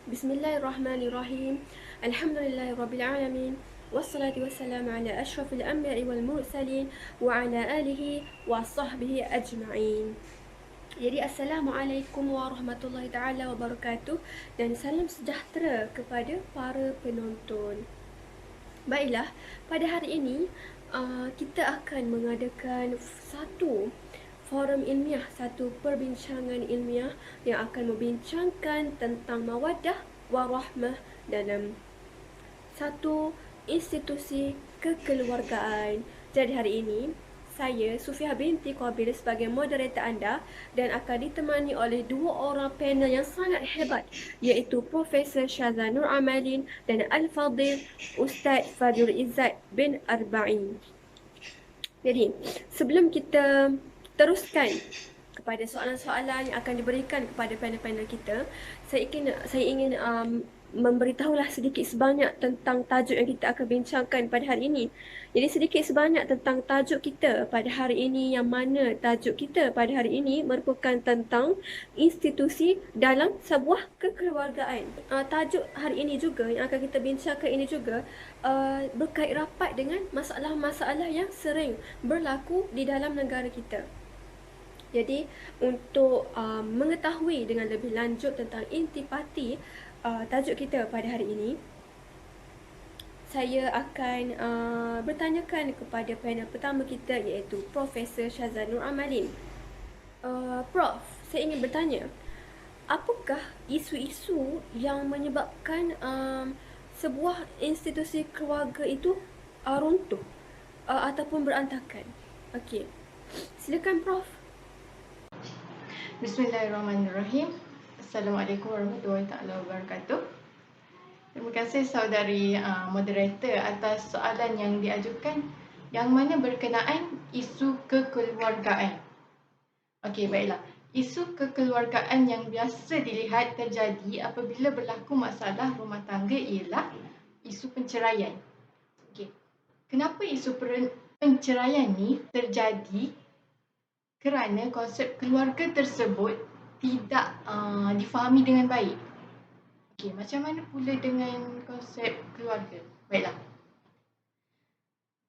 Bismillahirrahmanirrahim. Alhamdulillahirrabbilalamin. Wassalatu wassalamu ala ashrafil anbiya'i wal mursalin wa ala alihi wa sahbihi ajma'in. Jadi Assalamualaikum warahmatullahi taala wabarakatuh dan salam sejahtera kepada para penonton. Baiklah, pada hari ini kita akan mengadakan satu forum ilmiah, satu perbincangan ilmiah yang akan membincangkan tentang mawaddah warahmah dalam satu institusi kekeluargaan. Jadi hari ini saya Sufia binti Qabil sebagai moderator anda dan akan ditemani oleh dua orang panel yang sangat hebat, iaitu Profesor Syazza Nur Amalin dan Al-Fadil Ustaz Fadil Izzat bin Arba'in. Jadi sebelum kita teruskan kepada soalan-soalan yang akan diberikan kepada panel-panel kita, saya ingin memberitahulah sedikit sebanyak tentang tajuk yang kita akan bincangkan pada hari ini. Jadi sedikit sebanyak tentang tajuk kita pada hari ini, yang mana tajuk kita pada hari ini merupakan tentang institusi dalam sebuah kekeluargaan. Tajuk hari ini juga yang akan kita bincangkan ini juga berkait rapat dengan masalah-masalah yang sering berlaku di dalam negara kita. Jadi untuk mengetahui dengan lebih lanjut tentang intipati tajuk kita pada hari ini, saya akan bertanyakan kepada panel pertama kita, iaitu Profesor Syazza Nur Amalin. Prof, saya ingin bertanya, apakah isu-isu yang menyebabkan sebuah institusi keluarga itu runtuh ataupun berantakan? Okey, silakan Prof. Bismillahirrahmanirrahim. Assalamualaikum warahmatullahi wabarakatuh. Terima kasih saudari moderator atas soalan yang diajukan yang mana berkenaan isu kekeluargaan. Okey, baiklah. Isu kekeluargaan yang biasa dilihat terjadi apabila berlaku masalah rumah tangga ialah isu penceraian. Okey. Kenapa isu penceraian ni terjadi? Kerana konsep keluarga tersebut tidak difahami dengan baik. Okey, macam mana pula dengan konsep keluarga? Baiklah.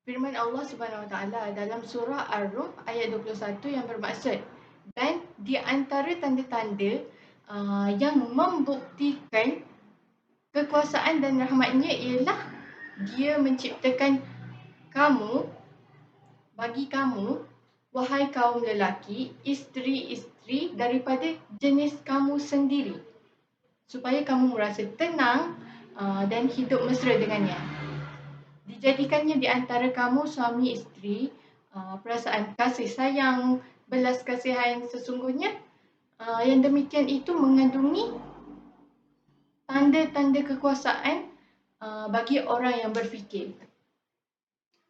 Firman Allah Subhanahu Wa Taala dalam surah Ar-Rum ayat 21 yang bermaksud, dan di antara tanda-tanda yang membuktikan kekuasaan dan rahmatnya ialah dia menciptakan kamu, bagi kamu, wahai kaum lelaki, isteri-isteri daripada jenis kamu sendiri, supaya kamu merasa tenang dan hidup mesra dengannya. Dijadikannya di antara kamu suami isteri perasaan kasih sayang, belas kasihan sesungguhnya. Yang demikian itu mengandungi tanda-tanda kekuasaan bagi orang yang berfikir.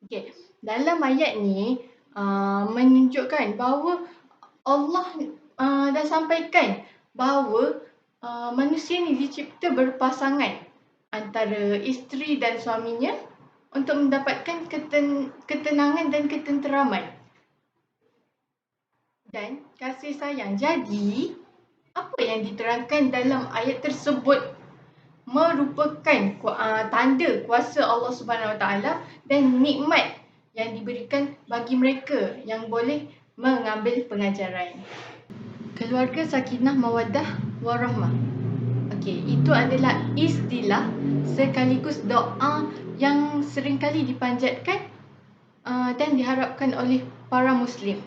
Okay. Dalam ayat ni menunjukkan bahawa Allah dah sampaikan bahawa manusia ni dicipta berpasangan antara isteri dan suaminya untuk mendapatkan ketenangan dan ketenteraman dan kasih sayang. Jadi, apa yang diterangkan dalam ayat tersebut merupakan tanda kuasa Allah Subhanahu Wa Taala dan nikmat yang diberikan bagi mereka yang boleh mengambil pengajaran. Keluarga sakinah mawaddah warahmah. Okey, itu adalah istilah sekaligus doa yang seringkali dipanjatkan dan diharapkan oleh para muslim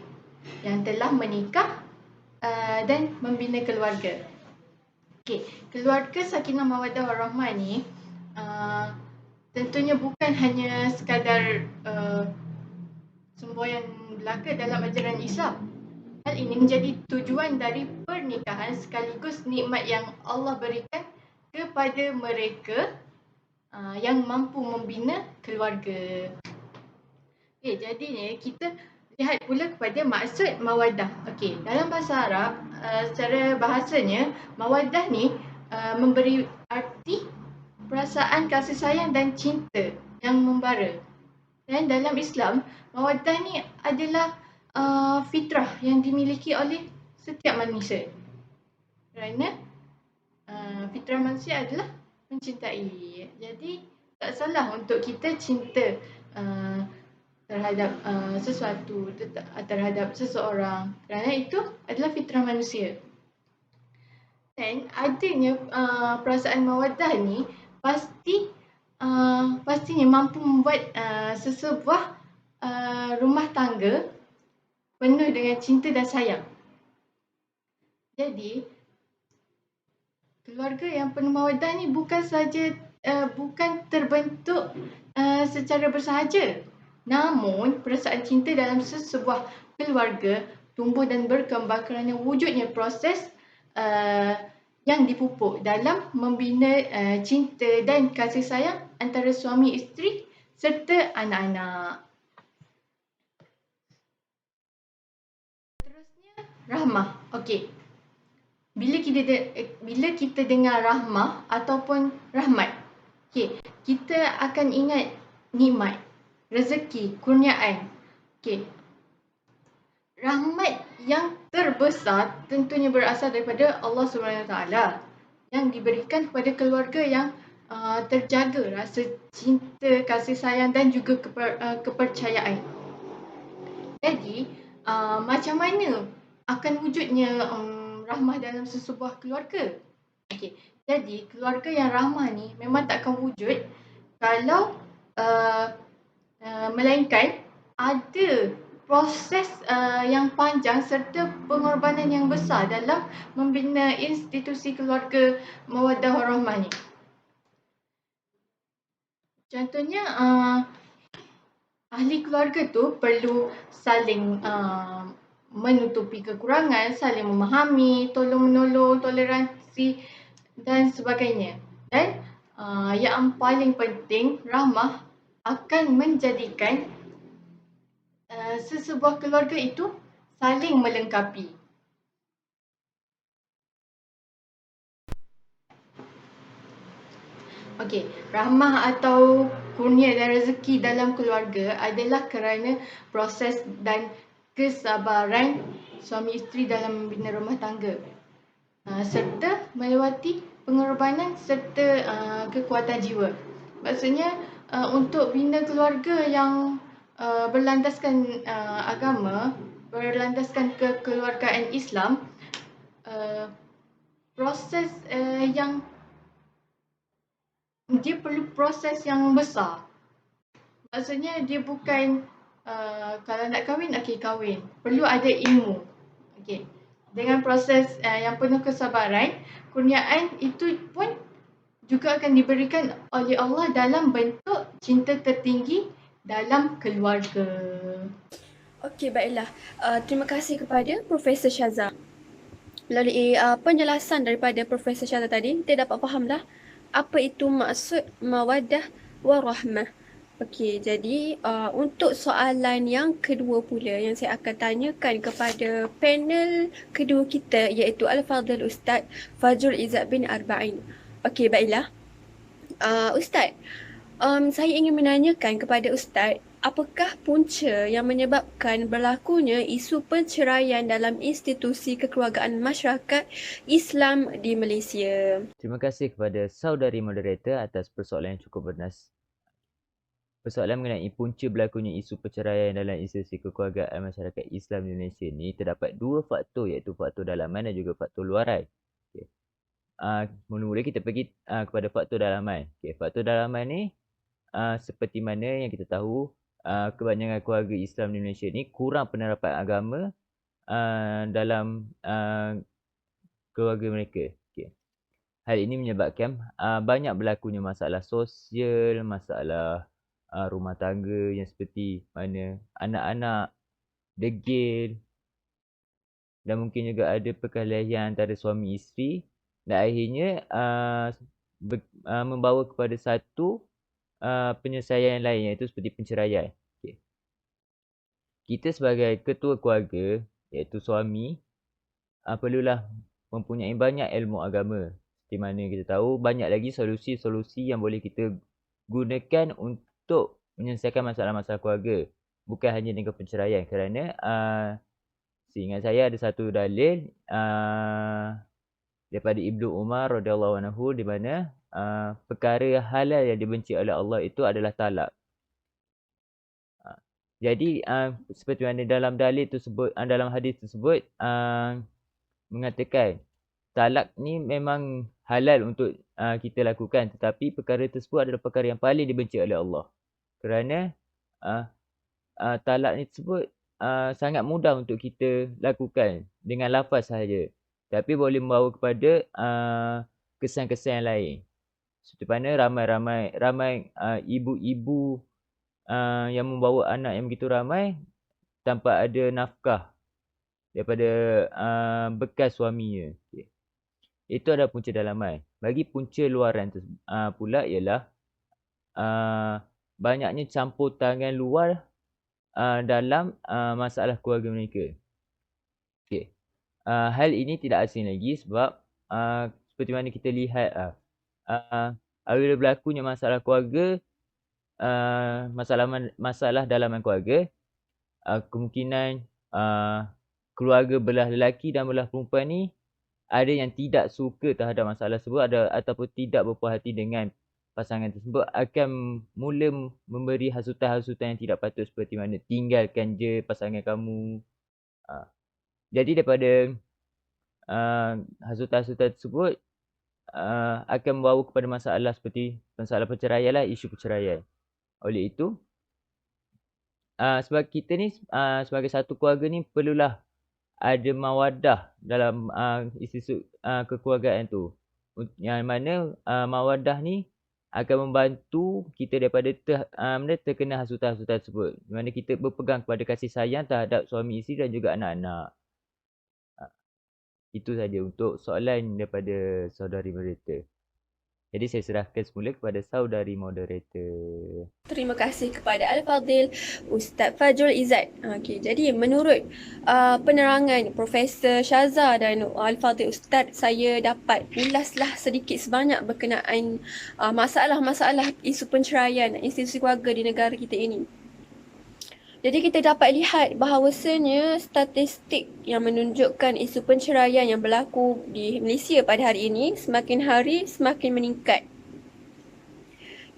yang telah menikah dan membina keluarga. Okey, keluarga sakinah mawaddah warahmah ni tentunya bukan hanya sekadar semboyan belaka dalam ajaran Islam. Hal ini menjadi tujuan dari pernikahan sekaligus nikmat yang Allah berikan kepada mereka yang mampu membina keluarga. Okey, jadinya kita lihat pula kepada maksud mawaddah. Okey, dalam bahasa Arab, secara bahasanya, mawaddah ni memberi arti perasaan kasih sayang dan cinta yang membara. Dan dalam Islam, mawaddah ni adalah fitrah yang dimiliki oleh setiap manusia. Kerana fitrah manusia adalah mencintai. Jadi tak salah untuk kita cinta terhadap sesuatu, terhadap seseorang, kerana itu adalah fitrah manusia. Dan adanya perasaan mawaddah ni pastinya mampu membuat sesebuah rumah tangga penuh dengan cinta dan sayang. Jadi keluarga yang penuh mawaddah ni bukan terbentuk secara bersahaja, namun perasaan cinta dalam sesebuah keluarga tumbuh dan berkembang kerana wujudnya proses yang dipupuk dalam membina cinta dan kasih sayang antara suami isteri serta anak-anak. Seterusnya, rahmah. Okey. Bila kita dengar rahmah ataupun rahmat, kita akan ingat nikmat, rezeki, kurniaan. Rahmat yang terbesar tentunya berasal daripada Allah SWT yang diberikan kepada keluarga yang terjaga rasa cinta, kasih sayang dan juga kepercayaan. Jadi, macam mana akan wujudnya rahmah dalam sesebuah keluarga? Jadi keluarga yang rahmah ni memang tak akan wujud kalau melainkan ada proses yang panjang serta pengorbanan yang besar dalam membina institusi keluarga mawaddah warahmah ni. Contohnya ahli keluarga tu perlu saling menutupi kekurangan, saling memahami, tolong-menolong, toleransi dan sebagainya. Dan yang paling penting, rahmah akan menjadikan sesebuah keluarga itu saling melengkapi. Rahmah atau kurnia dan rezeki dalam keluarga adalah kerana proses dan kesabaran suami isteri dalam membina rumah tangga serta melewati pengorbanan serta kekuatan jiwa. Maksudnya untuk bina keluarga yang berlandaskan agama, berlandaskan kekeluargaan Islam, proses yang dia perlu proses yang besar. Maksudnya dia bukan kalau nak kahwin, kahwin. Perlu ada ilmu. Dengan proses yang penuh kesabaran, kurniaan itu pun juga akan diberikan oleh Allah dalam bentuk cinta tertinggi dalam keluarga. Okey, baiklah. Terima kasih kepada Profesor Syazah. Melalui penjelasan daripada Profesor Syazah tadi, kita dapat fahamlah apa itu maksud mawaddah warahmah. Okey, jadi untuk soalan yang kedua pula yang saya akan tanyakan kepada panel kedua kita, iaitu Al-Fadhil Ustaz Fajrul Izzat bin Arba'in. Okey, baiklah. Ustaz, saya ingin menanyakan kepada Ustaz, apakah punca yang menyebabkan berlakunya isu perceraian dalam institusi kekeluargaan masyarakat Islam di Malaysia? Terima kasih kepada saudari moderator atas persoalan yang cukup bernas. Persoalan mengenai punca berlakunya isu perceraian dalam institusi kekeluargaan masyarakat Islam di Malaysia ni terdapat dua faktor, iaitu faktor dalaman dan juga faktor luaran. Mula-mula kita pergi kepada faktor dalaman. Faktor dalaman ni seperti mana yang kita tahu, kebanyakan keluarga Islam di Malaysia ni kurang penerapan agama dalam keluarga mereka. Hal ini menyebabkan banyak berlakunya masalah sosial, masalah rumah tangga yang seperti mana anak-anak degil dan mungkin juga ada perkelahian antara suami isteri dan akhirnya membawa kepada satu penyelesaian lain, iaitu seperti penceraian. Kita sebagai ketua keluarga, iaitu suami, perlulah mempunyai banyak ilmu agama. Seperti mana kita tahu, banyak lagi solusi-solusi yang boleh kita gunakan untuk menyelesaikan masalah-masalah keluarga. Bukan hanya dengan penceraian, kerana seingat saya ada satu dalil daripada Ibnu Umar radhiyallahu anhu, di mana perkara halal yang dibenci oleh Allah itu adalah talak. Jadi seperti mana dalam dalil tersebut, dalam hadis tersebut mengatakan talak ni memang halal untuk kita lakukan, tetapi perkara tersebut adalah perkara yang paling dibenci oleh Allah. Kerana talak ni tersebut sangat mudah untuk kita lakukan dengan lafaz sahaja, tapi boleh membawa kepada kesan-kesan yang lain. Seperti mana ramai ibu-ibu yang membawa anak yang begitu ramai tanpa ada nafkah daripada bekas suaminya. Okay. Itu adalah punca dalaman. Bagi punca luaran pula ialah banyaknya campur tangan luar dalam masalah keluarga mereka. Okay. Hal ini tidak asing lagi sebab seperti mana kita lihat apabila berlakunya masalah keluarga, masalah dalaman keluarga, kemungkinan keluarga belah lelaki dan belah perempuan ni ada yang tidak suka terhadap masalah tersebut, ataupun tidak berpuas hati dengan pasangan tersebut, akan mula memberi hasutan-hasutan yang tidak patut, seperti mana tinggalkan je pasangan kamu. Jadi daripada hasutan-hasutan tersebut akan membawa kepada masalah seperti masalah perceraian lah, isu perceraian. Oleh itu, sebab kita ni sebagai satu keluarga ni perlulah ada mawaddah dalam isu kekeluargaan tu. Yang mana mawaddah ni akan membantu kita daripada terkena hasutan-hasutan tersebut. Di mana kita berpegang kepada kasih sayang terhadap suami isteri dan juga anak-anak. Itu saja untuk soalan daripada saudari moderator. Jadi saya serahkan semula kepada saudari moderator. Terima kasih kepada Al-Fadhil Ustaz Fajrul Izzat. Okey, jadi menurut penerangan Profesor Syaza dan Al-Fadhil Ustaz, saya dapat ulaslah sedikit sebanyak berkenaan masalah-masalah isu penceraian institusi keluarga di negara kita ini. Jadi kita dapat lihat bahawasanya statistik yang menunjukkan isu penceraian yang berlaku di Malaysia pada hari ini semakin hari semakin meningkat.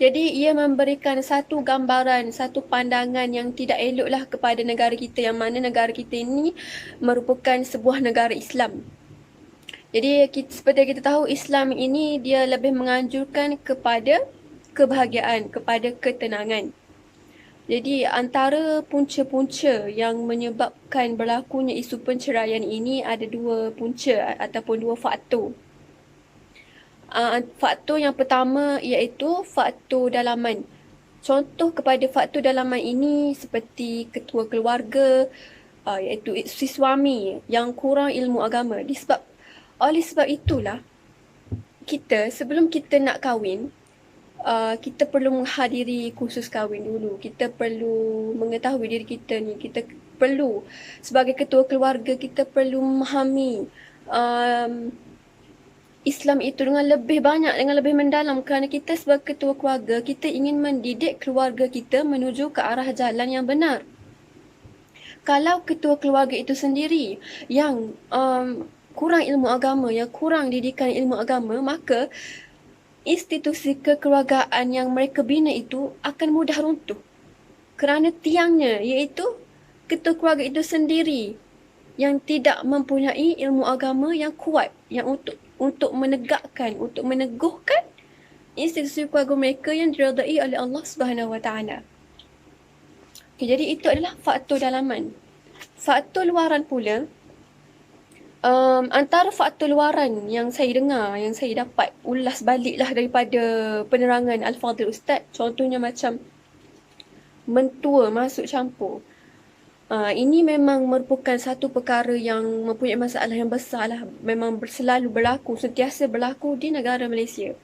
Jadi ia memberikan satu gambaran, satu pandangan yang tidak eloklah kepada negara kita, yang mana negara kita ini merupakan sebuah negara Islam. Jadi seperti kita tahu, Islam ini dia lebih menganjurkan kepada kebahagiaan, kepada ketenangan. Jadi antara punca-punca yang menyebabkan berlakunya isu penceraian ini ada dua punca ataupun dua faktor. Faktor yang pertama iaitu faktor dalaman. Contoh kepada faktor dalaman ini seperti ketua keluarga, iaitu si suami yang kurang ilmu agama. Oleh sebab itulah kita sebelum kita nak kahwin, kita perlu menghadiri kursus kahwin dulu. Kita perlu mengetahui diri kita ni. Kita perlu sebagai ketua keluarga, kita perlu memahami Islam itu dengan lebih banyak, dengan lebih mendalam, kerana kita sebagai ketua keluarga, kita ingin mendidik keluarga kita menuju ke arah jalan yang benar. Kalau ketua keluarga itu sendiri yang kurang ilmu agama, yang kurang didikan ilmu agama, maka institusi kekeluargaan yang mereka bina itu akan mudah runtuh. Kerana tiangnya iaitu ketua keluarga itu sendiri yang tidak mempunyai ilmu agama yang kuat, yang untuk menegakkan, untuk meneguhkan institusi keluarga mereka yang diredai oleh Allah Subhanahu Wa Taala. Okay, jadi itu adalah faktor dalaman. Faktor luaran pula, antara faktor luaran yang saya dengar, yang saya dapat ulas baliklah daripada penerangan Al-Fadhil Ustaz, contohnya macam mentua masuk campur. Ini memang merupakan satu perkara yang mempunyai masalah yang besar lah. Memang selalu berlaku, sentiasa berlaku di negara Malaysia.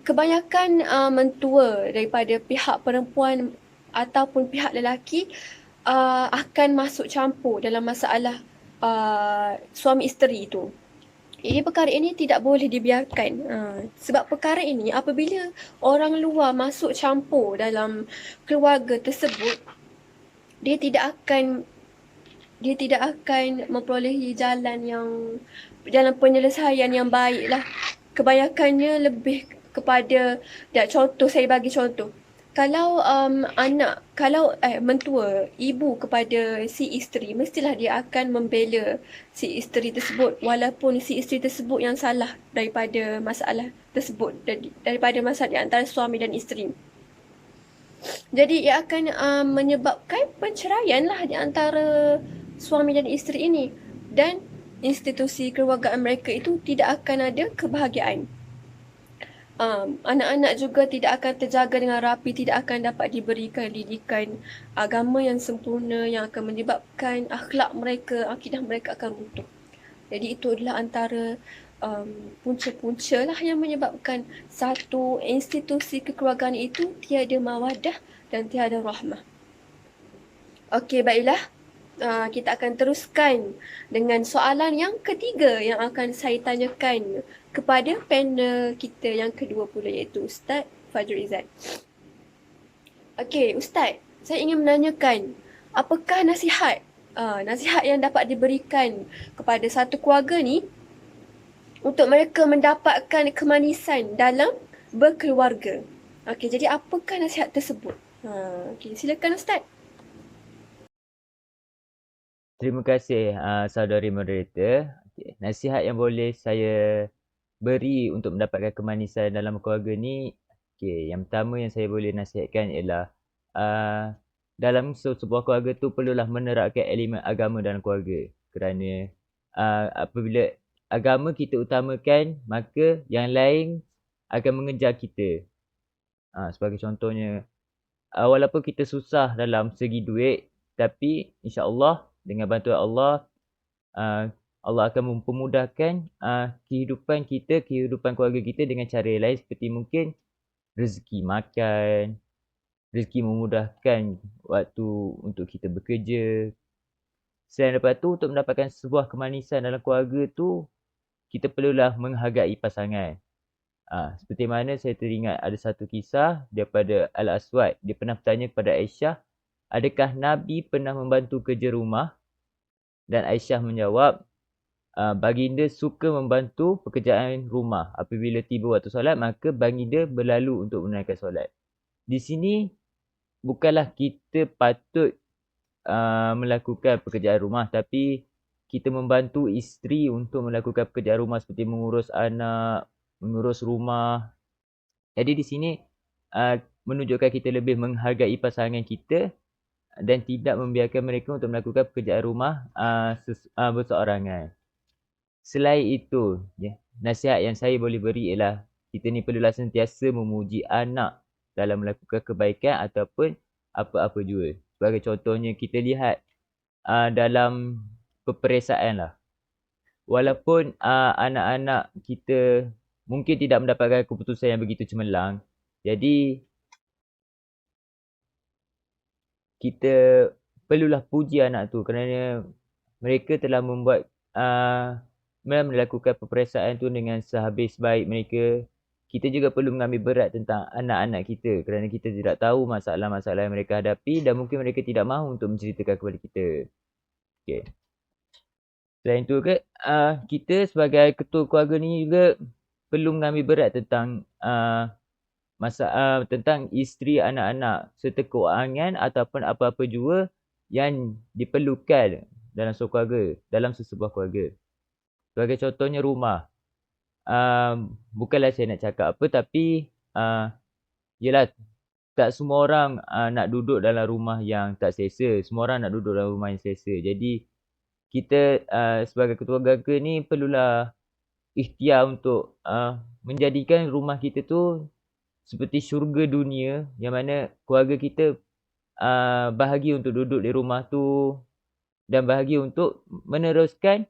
Kebanyakan mentua daripada pihak perempuan ataupun pihak lelaki akan masuk campur dalam masalah suami isteri itu. Jadi perkara ini tidak boleh dibiarkan. Sebab perkara ini apabila orang luar masuk campur dalam keluarga tersebut, dia tidak akan dia tidak akan memperolehi jalan penyelesaian yang baik lah. Kebanyakannya lebih kepada, contoh, saya bagi contoh. Kalau mentua, ibu kepada si isteri, mestilah dia akan membela si isteri tersebut walaupun si isteri tersebut yang salah daripada masalah tersebut, daripada masalah di antara suami dan isteri. Jadi ia akan menyebabkan perceraian lah di antara suami dan isteri ini, dan institusi keluargaan mereka itu tidak akan ada kebahagiaan. Anak-anak juga tidak akan terjaga dengan rapi, tidak akan dapat diberikan didikan agama yang sempurna yang akan menyebabkan akhlak mereka, akidah mereka akan runtuh. Jadi itu adalah antara punca-punca lah yang menyebabkan satu institusi kekeluargaan itu tiada mawadah dan tiada rahmah. Okey, baiklah. Kita akan teruskan dengan soalan yang ketiga yang akan saya tanyakan kepada panel kita yang kedua pula, iaitu Ustaz Fajrul Izzat. Okey, Ustaz, saya ingin menanyakan, apakah nasihat yang dapat diberikan kepada satu keluarga ni untuk mereka mendapatkan kemanisan dalam berkeluarga? Okey, jadi apakah nasihat tersebut? Okey, silakan Ustaz. Terima kasih saudari moderator. Okay. Nasihat yang boleh saya beri untuk mendapatkan kemanisan dalam keluarga ni, yang pertama yang saya boleh nasihatkan ialah dalam sebuah keluarga tu perlulah menerapkan elemen agama dalam keluarga. Kerana apabila agama kita utamakan, maka yang lain akan mengejar kita. Sebagai contohnya, walaupun kita susah dalam segi duit, tapi insya-Allah dengan bantuan Allah, Allah akan mempermudahkan kehidupan kita, kehidupan keluarga kita dengan cara lain, seperti mungkin rezeki makan, rezeki memudahkan waktu untuk kita bekerja. Selain daripada tu, untuk mendapatkan sebuah kemanisan dalam keluarga tu, kita perlulah menghargai pasangan. Seperti mana saya teringat ada satu kisah daripada Al-Aswad. Dia pernah bertanya kepada Aisyah, adakah Nabi pernah membantu kerja rumah? Dan Aisyah menjawab, baginda suka membantu pekerjaan rumah. Apabila tiba waktu solat, maka baginda berlalu untuk menunaikan solat. Di sini, bukanlah kita patut melakukan pekerjaan rumah, tapi kita membantu isteri untuk melakukan pekerjaan rumah seperti mengurus anak, mengurus rumah. Jadi di sini menunjukkan kita lebih menghargai pasangan kita dan tidak membiarkan mereka untuk melakukan pekerjaan rumah berseorangan. Selain itu, nasihat yang saya boleh beri ialah kita ni perlulah sentiasa memuji anak dalam melakukan kebaikan ataupun apa-apa jua. Sebagai contohnya, kita lihat dalam peperiksaan lah. Walaupun anak-anak kita mungkin tidak mendapatkan keputusan yang begitu cemerlang, jadi kita perlulah puji anak tu kerana mereka telah melakukan peperiksaan tu dengan sehabis baik mereka. Kita juga perlu mengambil berat tentang anak-anak kita kerana kita tidak tahu masalah-masalah yang mereka hadapi dan mungkin mereka tidak mahu untuk menceritakan kepada kita. Okay. Selain tu kita sebagai ketua keluarga ni juga perlu mengambil berat tentang tentang isteri, anak-anak serta kewangan ataupun apa-apa jua yang diperlukan dalam sesebuah keluarga. Sebagai contohnya rumah. Bukanlah saya nak cakap apa, tapi yelah, tak semua orang nak duduk dalam rumah yang tak selesa. Semua orang nak duduk dalam rumah yang selesa. Jadi kita sebagai ketua keluarga ni perlulah ikhtiar untuk menjadikan rumah kita tu seperti syurga dunia, yang mana keluarga kita bahagia untuk duduk di rumah tu dan bahagia untuk meneruskan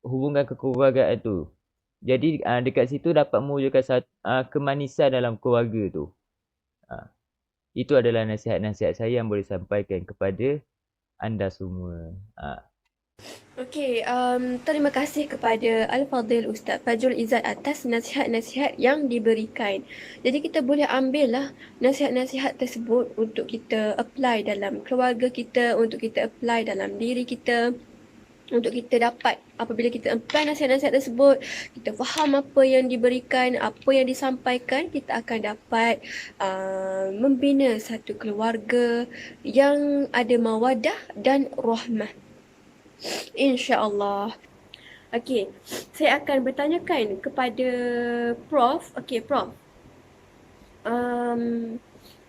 hubungan kekeluargaan tu. Jadi dekat situ dapat mewujudkan kemanisan dalam keluarga tu. Itu adalah nasihat-nasihat saya yang boleh sampaikan kepada anda semua. Okey, terima kasih kepada Al-Fadhil Ustaz Fajrul Izzat atas nasihat-nasihat yang diberikan. Jadi kita boleh ambil lah nasihat-nasihat tersebut untuk kita apply dalam keluarga kita, untuk kita apply dalam diri kita, untuk kita dapat apabila kita apply nasihat-nasihat tersebut, kita faham apa yang diberikan, apa yang disampaikan, kita akan dapat membina satu keluarga yang ada mawaddah dan rahmah. InsyaAllah. Okey, saya akan bertanyakan kepada Prof. Okey, Prof.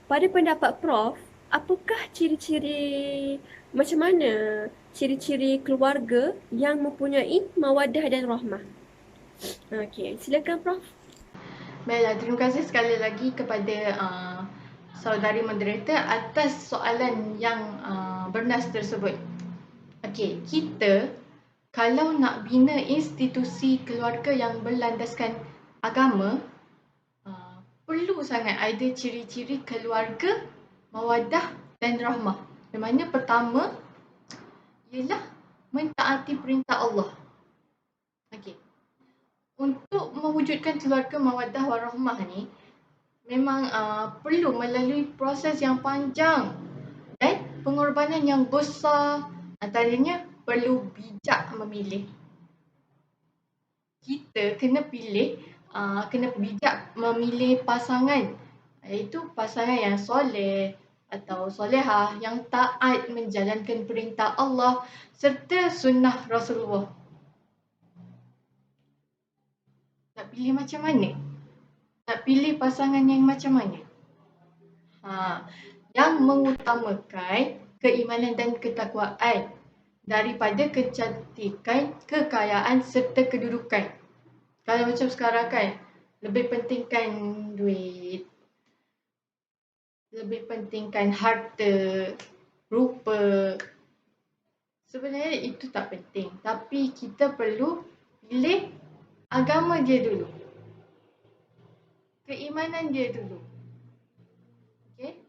Pada pendapat Prof, apakah ciri-ciri macam mana ciri-ciri keluarga yang mempunyai mawaddah dan rahmah? Okey, silakan Prof. Baiklah, terima kasih sekali lagi kepada saudari moderator atas soalan yang bernas tersebut. Okey, kita kalau nak bina institusi keluarga yang berlandaskan agama, perlu sangat ada ciri-ciri keluarga, mawaddah dan rahmah. Yang mana pertama ialah mentaati perintah Allah. Okey. Untuk mewujudkan keluarga mawaddah warahmah ni memang perlu melalui proses yang panjang dan pengorbanan yang besar. Antaranya perlu bijak memilih. Kita kena bijak memilih pasangan, iaitu pasangan yang soleh atau solehah, yang taat menjalankan perintah Allah serta sunnah Rasulullah. Nak pilih macam mana? Nak pilih pasangan yang macam mana? Yang mengutamakan keimanan dan ketakwaan daripada kecantikan, kekayaan serta kedudukan. Kalau macam sekarang kan, lebih pentingkan duit, lebih pentingkan harta, rupa. Sebenarnya itu tak penting, tapi kita perlu pilih agama dia dulu, keimanan dia dulu. Okay?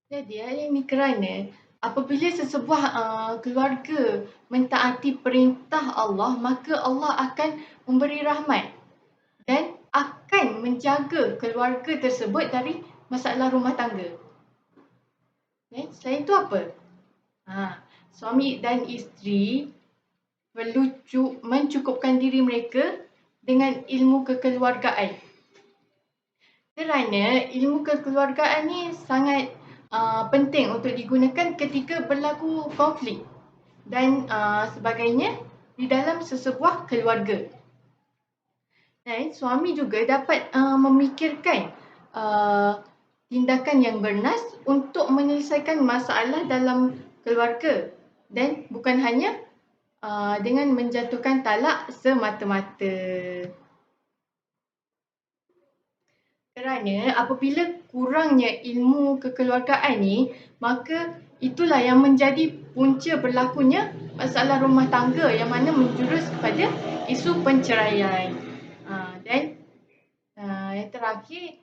Jadi ini kerana apabila sesebuah keluarga mentaati perintah Allah, maka Allah akan memberi rahmat dan akan menjaga keluarga tersebut dari masalah rumah tangga. Selain itu apa? Suami dan isteri perlu mencukupkan diri mereka dengan ilmu kekeluargaan. Kerana ilmu kekeluargaan ni sangat penting untuk digunakan ketika berlaku konflik dan sebagainya di dalam sesebuah keluarga. Dan suami juga dapat memikirkan tindakan yang bernas untuk menyelesaikan masalah dalam keluarga dan bukan hanya dengan menjatuhkan talak semata-mata. Kerana apabila kurangnya ilmu kekeluargaan ni, maka itulah yang menjadi punca berlakunya masalah rumah tangga yang mana menjurus kepada isu perceraian. Dan yang terakhir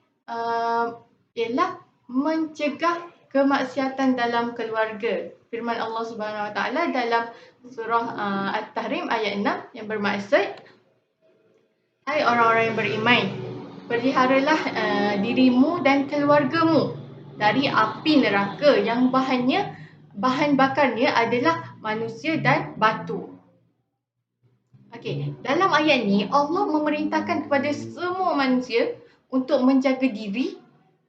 ialah mencegah kemaksiatan dalam keluarga. Firman Allah Subhanahu Wa Taala dalam surah At-Tahrim ayat 6 yang bermaksud, hai orang-orang yang beriman, peliharalah dirimu dan keluargamu dari api neraka yang bahan bakarnya adalah manusia dan batu. Okey, dalam ayat ni Allah memerintahkan kepada semua manusia untuk menjaga diri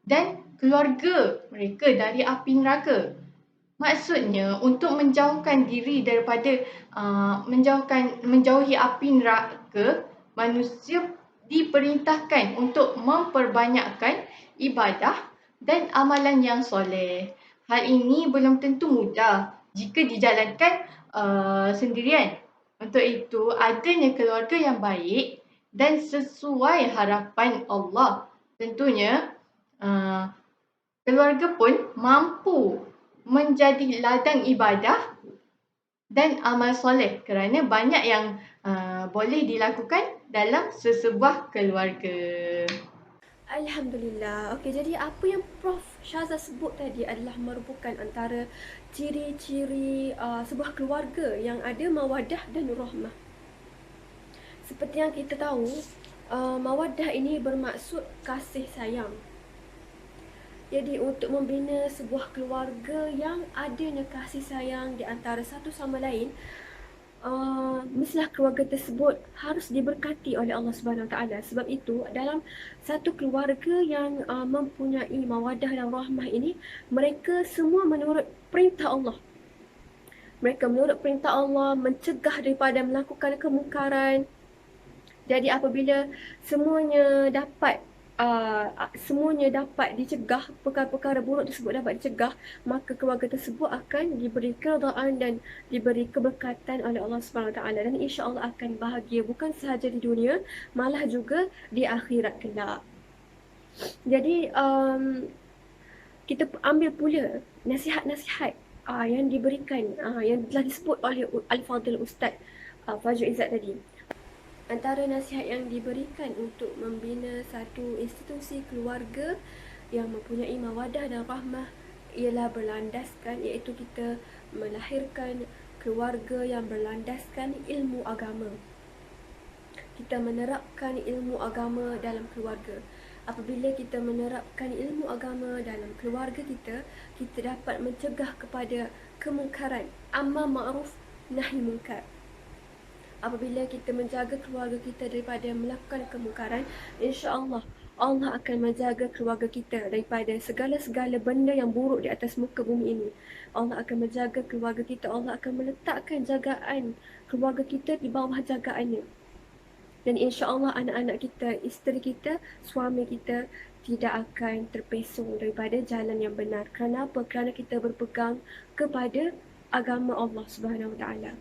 dan keluarga mereka dari api neraka. Maksudnya untuk menjauhkan diri daripada menjauhi api neraka, manusia diperintahkan untuk memperbanyakkan ibadah dan amalan yang soleh. Hal ini belum tentu mudah jika dijalankan sendirian. Untuk itu, adanya keluarga yang baik dan sesuai harapan Allah. Tentunya, keluarga pun mampu menjadi ladang ibadah dan amal soleh kerana banyak yang boleh dilakukan dalam sesebuah keluarga. Alhamdulillah. Okey, jadi apa yang Prof Syaza sebut tadi adalah merupakan antara ciri-ciri sebuah keluarga yang ada mawaddah dan rahmah. Seperti yang kita tahu, mawaddah ini bermaksud kasih sayang. Jadi untuk membina sebuah keluarga yang adanya kasih sayang di antara satu sama lain, mestilah keluarga tersebut harus diberkati oleh Allah Subhanahu Wa Taala. Sebab itu dalam satu keluarga yang mempunyai mawaddah dan rahmah ini, mereka semua menurut perintah Allah. Mereka menurut perintah Allah, mencegah daripada melakukan kemungkaran. Jadi apabila semuanya dapat dicegah, perkara-perkara buruk tersebut dapat dicegah, maka keluarga tersebut akan diberi keredaan dan diberi keberkatan oleh Allah Subhanahu Wa Taala, dan insya-Allah akan bahagia bukan sahaja di dunia, malah juga di akhirat kelak. Jadi kita ambil pula nasihat-nasihat yang diberikan, yang telah disebut oleh Al-Fadhil Ustaz Fajr Izzat tadi. Antara nasihat yang diberikan untuk membina satu institusi keluarga yang mempunyai mawaddah dan rahmah ialah berlandaskan, iaitu kita melahirkan keluarga yang berlandaskan ilmu agama. Kita menerapkan ilmu agama dalam keluarga. Apabila kita menerapkan ilmu agama dalam keluarga kita, kita dapat mencegah kepada kemungkaran, amar ma'ruf nahi munkar. Apabila kita menjaga keluarga kita daripada melakukan kemungkaran, insya-Allah Allah akan menjaga keluarga kita daripada segala-segala benda yang buruk di atas muka bumi ini. Allah akan menjaga keluarga kita, Allah akan meletakkan jagaan keluarga kita di bawah jagaannya. Dan insya-Allah anak-anak kita, isteri kita, suami kita tidak akan terpesong daripada jalan yang benar. Kerana apa? Kerana kita berpegang kepada agama Allah Subhanahu Wa Taala.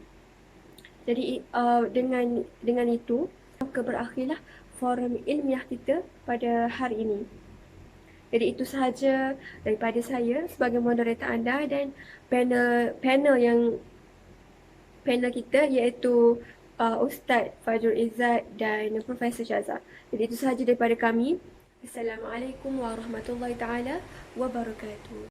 Jadi dengan itu maka berakhirlah forum ilmiah kita pada hari ini. Jadi itu sahaja daripada saya sebagai moderator anda dan panel kita, iaitu Ustaz Fajr Izzat dan Profesor Syaza. Jadi itu sahaja daripada kami. Assalamualaikum warahmatullahi taala wabarakatuh.